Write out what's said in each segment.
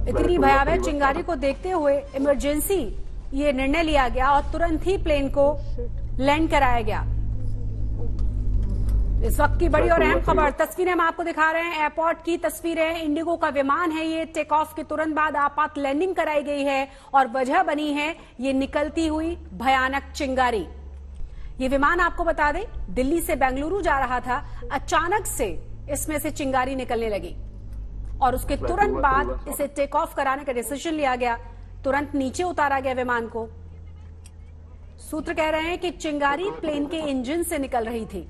इतनी भयावह चिंगारी को देखते हुए इमरजेंसी ये निर्णय लिया गया और तुरंत ही प्लेन को लैंड कराया गया। इस वक्त की बड़ी और अहम खबर, तस्वीरें हम आपको दिखा रहे हैं, एयरपोर्ट की तस्वीरें। इंडिगो का विमान है ये, टेक ऑफ के तुरंत बाद आपात लैंडिंग कराई गई है और वजह बनी है ये निकलती हुई भयानक चिंगारी। ये विमान आपको बता दें दिल्ली से बेंगलुरु जा रहा था, अचानक से इसमें से चिंगारी निकलने लगी और उसके तुरंत बाद इसे टेक ऑफ कराने का डिसीजन लिया गया, तुरंत नीचे उतारा गया विमान को। सूत्र कह रहे हैं कि चिंगारी प्लेन के इंजन से निकल रही थी।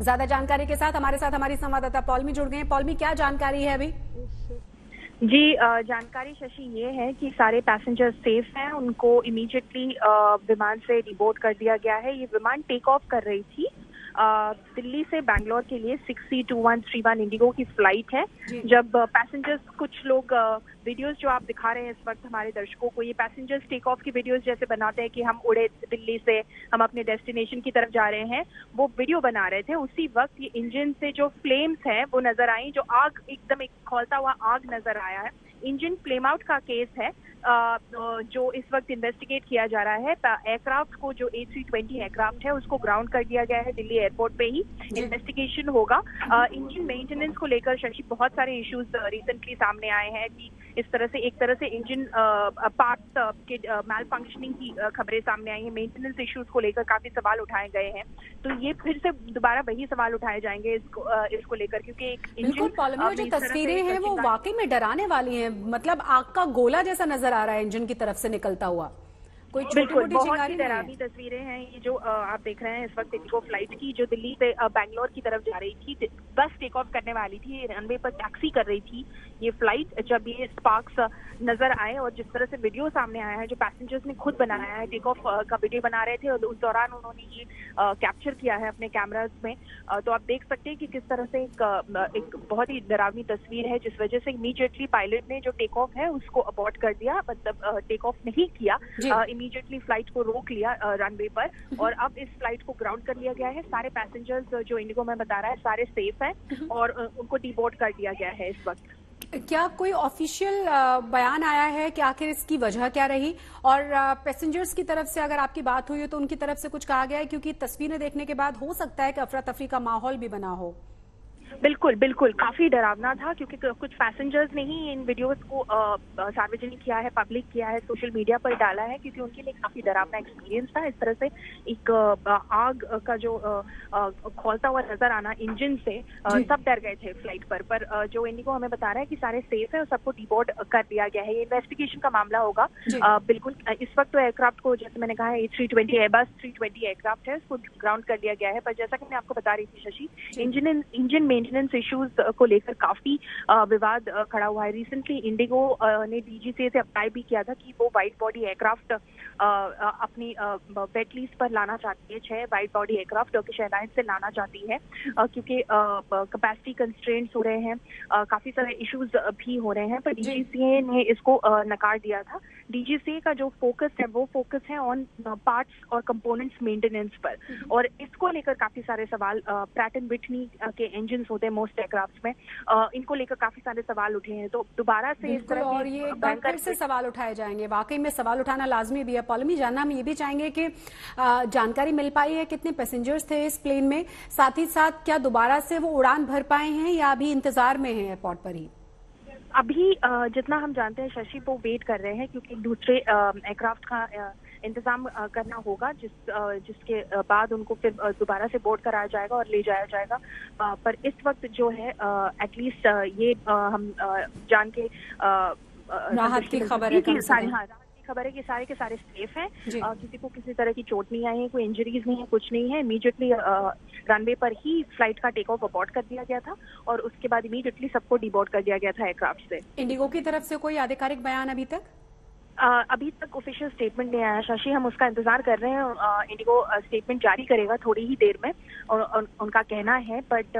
ज्यादा जानकारी के साथ हमारी संवाददाता पॉलमी जुड़ गए हैं। पॉलमी, क्या जानकारी है अभी? जी, जानकारी शशि ये है कि सारे पैसेंजर सेफ हैं, उनको इमीडिएटली विमान से डिबोर्ड कर दिया गया है। ये विमान टेक ऑफ कर रही थी दिल्ली से बैंगलोर के लिए 6C2131 इंडिगो की फ्लाइट है। जब पैसेंजर्स, कुछ लोग वीडियोस जो आप दिखा रहे हैं इस वक्त हमारे दर्शकों को, ये पैसेंजर्स टेक ऑफ की वीडियोस जैसे बनाते हैं कि हम उड़े दिल्ली से, हम अपने डेस्टिनेशन की तरफ जा रहे हैं, वो वीडियो बना रहे थे। उसी वक्त ये इंजन से जो फ्लेम्स हैं वो नजर आई, जो आग, एकदम एक खौलता हुआ आग नजर आया है। इंजन फ्लेम आउट का केस है जो इस वक्त इन्वेस्टिगेट किया जा रहा है। एयरक्राफ्ट को, जो A320 एयरक्राफ्ट है, उसको ग्राउंड कर दिया गया है दिल्ली एयरपोर्ट पे ही। इन्वेस्टिगेशन होगा। इंजन मेंटेनेंस को लेकर शशि बहुत सारे इश्यूज रिसेंटली सामने आए हैं कि इस तरह से, एक तरह से इंजन पार्ट्स के मैल फंक्शनिंग की खबरें सामने आई हैं। मेंटेनेंस इश्यूज को लेकर काफी सवाल उठाए गए हैं, तो ये फिर से दोबारा वही सवाल उठाए जाएंगे इसको लेकर, क्योंकि एक इंजन, जो तस्वीरें हैं वो वाकई में डराने वाली हैं। मतलब आग का गोला जैसा नजर आ रहा है इंजन की तरफ से निकलता हुआ। कोई छोटी-मोटी बहुत ही डरावनी तस्वीरें हैं ये जो आप देख रहे हैं इस वक्त। इंडिगो फ्लाइट की जो दिल्ली से बैंगलोर की तरफ जा रही थी, बस टेक ऑफ करने वाली थी, रनवे पर टैक्सी कर रही थी ये फ्लाइट, जब ये स्पार्क्स नजर आए और जिस तरह से वीडियो सामने आया है, जो पैसेंजर्स ने खुद बनाया है, टेक ऑफ का वीडियो बना रहे थे और उस दौरान उन्होंने ये कैप्चर किया है अपने कैमराज में, तो आप देख सकते हैं कि किस तरह से एक बहुत ही डरावनी तस्वीर है, जिस वजह से इमीडिएटली पायलट ने जो टेक ऑफ है उसको अबॉर्ट कर दिया, मतलब टेक ऑफ नहीं किया, इमीडिएटली फ्लाइट को रोक लिया रनवे पर, और अब इस फ्लाइट को ग्राउंड कर लिया गया है। सारे पैसेंजर्स जो इंडिगो में बता रहा है सारे सेफ हैं और उनको डिबोर्ड कर दिया गया है इस वक्त। क्या कोई ऑफिशियल बयान आया है कि आखिर इसकी वजह क्या रही? और पैसेंजर्स की तरफ से अगर आपकी बात हुई है तो उनकी तरफ से कुछ कहा गया है? क्योंकि तस्वीरें देखने के बाद हो सकता है कि अफरा तफरी का माहौल भी बना हो। बिल्कुल बिल्कुल, काफी डरावना था, क्योंकि कुछ पैसेंजर्स ने ही इन वीडियोस को सार्वजनिक किया है, पब्लिक किया है, सोशल मीडिया पर डाला है, क्योंकि उनके लिए काफी डरावना एक्सपीरियंस था। इस तरह से एक आग का जो खौलता हुआ नजर आना इंजन से, सब डर गए थे फ्लाइट पर जो इंडिगो हमें बता रहा है कि सारे सेफ है और सबको डिबोर्ड कर दिया गया है। ये इन्वेस्टिगेशन का मामला होगा। बिल्कुल, इस वक्त तो एयरक्राफ्ट को, जैसे मैंने कहा है, A320 एयरबस 320 एयरक्राफ्ट है, उसको ग्राउंड कर दिया गया है। पर जैसा कि मैं आपको बता रही थी शशि, इंजन मेंटेनेंस इश्यूज को लेकर काफी विवाद खड़ा हुआ है। रिसेंटली इंडिगो ने DGCA से अप्लाई भी किया था कि वो वाइड बॉडी एयरक्राफ्ट अपनी वेट लीज पर लाना चाहती है। 6 wide body aircraft Turkish airlines से लाना चाहती है, क्योंकि कैपेसिटी कंस्ट्रेंट्स हो रहे हैं, काफी सारे इश्यूज भी हो रहे हैं, पर DGCA ने इसको नकार दिया था। DGCA का जो फोकस है वो फोकस है ऑन पार्ट्स और कंपोनेंट्स मेंटेनेंस पर, और इसको लेकर काफी सारे सवाल, प्रैट एंड विटनी के इंजन होते हैं मोस्ट एयरक्राफ्ट में, इनको लेकर काफी सारे सवाल उठे हैं। तो दोबारा से इस तरह और ये फिर से सवाल उठाए जाएंगे, वाकई में सवाल उठाना लाजमी भी है। पॉलमी, जानना हम ये भी चाहेंगे कि जानकारी मिल पाई है कितने पैसेंजर्स थे इस प्लेन में, साथ ही साथ क्या दोबारा से वो उड़ान भर पाए हैं या अभी इंतजार में है एयरपोर्ट पर ही? अभी जितना हम जानते हैं शशि, वो वेट कर रहे हैं, क्योंकि दूसरे एयरक्राफ्ट का इंतजाम करना होगा, जिसके बाद उनको फिर दोबारा से बोर्ड कराया जाएगा और ले जाया जाएगा। पर इस वक्त जो है एटलीस्ट ये हम जान के राहत की खबर है, खबर है कि सारे के सारे सेफ हैं, किसी को किसी तरह की चोट नहीं आई है, कोई इंजरीज नहीं है, कुछ नहीं है। इमीडिएटली रनवे पर ही फ्लाइट का टेक ऑफ अबॉर्ट कर दिया गया था और उसके बाद इमीडिएटली सबको डिबोर्ड कर दिया गया था एयरक्राफ्ट से। इंडिगो की तरफ से कोई आधिकारिक बयान अभी तक? अभी तक ऑफिशियल स्टेटमेंट नहीं आया शशि, हम उसका इंतजार कर रहे हैं। इंडिगो स्टेटमेंट जारी करेगा थोड़ी ही देर में, और उनका कहना है, बट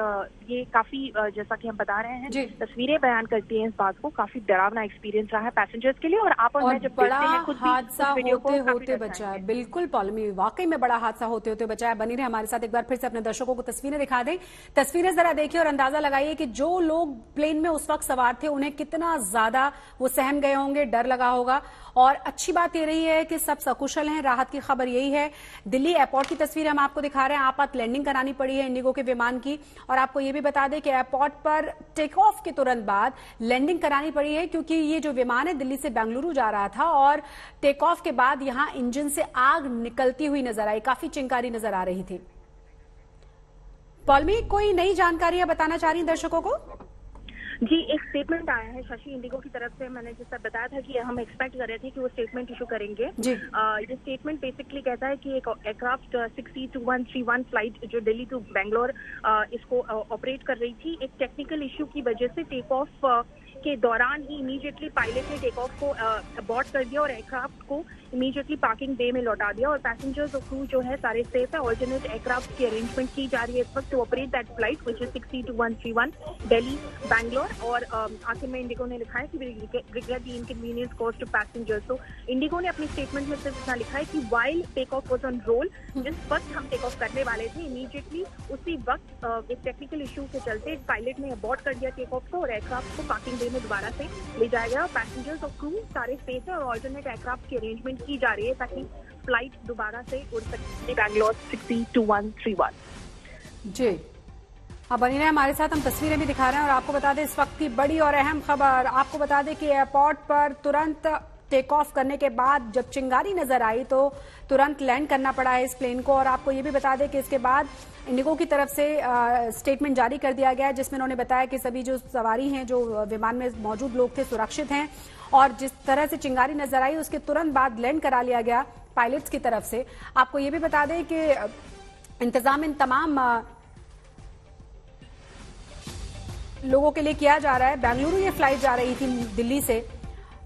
ये काफी जैसा कि हम बता रहे हैं, जी। तस्वीरें बयान करती हैं इस बात को, काफी डरावना एक्सपीरियंस रहा है पैसेंजर्स के लिए। और आप और मैं जब बड़ा देखते हैं खुद भी हादसा उस वीडियो को, होते काफी होते डर बचा है। जाएंगे। बिल्कुल पॉलमी, वाकई में बड़ा हादसा होते होते बचा है। बनी रहे हमारे साथ, एक बार फिर से अपने दर्शकों को तस्वीरें दिखा दें। तस्वीरें जरा देखिए और अंदाजा लगाइए कि जो लोग प्लेन में उस वक्त सवार थे उन्हें कितना ज्यादा वो सहम गए होंगे, डर लगा होगा। और अच्छी बात ये रही है कि सब सकुशल हैं। राहत की खबर यही है। दिल्ली एयरपोर्ट की तस्वीर हम आपको दिखा रहे हैं। आपात लैंडिंग करानी पड़ी है इंडिगो के विमान की। और आपको ये भी बता दें कि एयरपोर्ट पर टेक ऑफ के तुरंत बाद लैंडिंग करानी पड़ी है, क्योंकि ये जो विमान है दिल्ली से बेंगलुरु जा रहा था और टेक ऑफ के बाद यहां इंजन से आग निकलती हुई नजर आई, काफी चिंगारी नजर आ रही थी। पॉलमी, कोई नई जानकारियां बताना चाह रही दर्शकों को? जी, एक स्टेटमेंट आया है शशि इंडिगो की तरफ से। मैंने जैसा बताया था कि हम एक्सपेक्ट कर रहे थे कि वो स्टेटमेंट इशू करेंगे। जी। ये स्टेटमेंट बेसिकली कहता है कि एक एयरक्राफ्ट 602131 फ्लाइट जो दिल्ली टू बेंगलोर इसको ऑपरेट कर रही थी, एक टेक्निकल इशू की वजह से टेक ऑफ के दौरान ही इमीडिएटली पायलट ने टेक ऑफ को अबॉर्ट कर दिया और एयरक्राफ्ट को इमीडिएटली पार्किंग बे में लौटा दिया। और पैसेंजर्स और क्रू जो है सारे सेफ है। ऑल्टरनेट एयरक्राफ्ट की अरेंजमेंट की जा रही है इस वक्त to operate that flight which is 602131 Delhi Bangalore. और आखिर में इंडिगो ने लिखा है कि regret the inconvenience caused to passengers. तो इंडिगो ने अपनी स्टेटमेंट में सिर्फ इतना लिखा है कि while take off was on roll, जिस वक्त हम टेक ऑफ करने वाले थे इमीडिएटली उसी वक्त एक टेक्निकल इशू के चलते पायलट ने अबॉर्ट कर दिया टेक ऑफ को और एयरक्राफ्ट को पार्किंग बे में दोबारा से ले जाया गया। और पैसेंजर्स और क्रू सारे सेफ है और ऑल्टरनेट एयरक्राफ्ट की अरेंजमेंट की जा रही है ताकि फ्लाइट दोबारा से उड़ सके बैंगलोर 602131। जी, अब बनी रहे हमारे साथ, हम तस्वीरें भी दिखा रहे हैं। और आपको बता दें इस वक्त की बड़ी और अहम खबर, आपको बता दें कि एयरपोर्ट पर तुरंत टेक ऑफ करने के बाद जब चिंगारी नजर आई तो तुरंत लैंड करना पड़ा है इस प्लेन को। और आपको ये भी बता दें कि इसके बाद इंडिगो की तरफ से स्टेटमेंट जारी कर दिया गया है, जिसमें उन्होंने बताया कि सभी जो सवारी हैं, जो विमान में मौजूद लोग थे, सुरक्षित हैं। और जिस तरह से चिंगारी नजर आई उसके तुरंत बाद लैंड करा लिया गया पायलट्स की तरफ से। आपको ये भी बता दें कि इंतजाम इन तमाम लोगों के लिए किया जा रहा है। बेंगलुरु ये फ्लाइट जा रही थी दिल्ली से।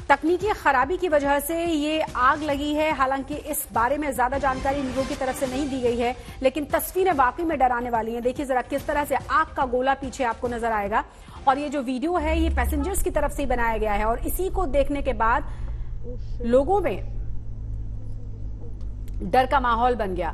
तकनीकी खराबी की वजह से ये आग लगी है। हालांकि इस बारे में ज्यादा जानकारी इंडिगो की तरफ से नहीं दी गई है, लेकिन तस्वीरें वाकई में डराने वाली हैं। देखिए जरा किस तरह से आग का गोला पीछे आपको नजर आएगा। और ये जो वीडियो है ये पैसेंजर्स की तरफ से ही बनाया गया है। और इसी को देखने के बाद लोगों में डर का माहौल बन गया।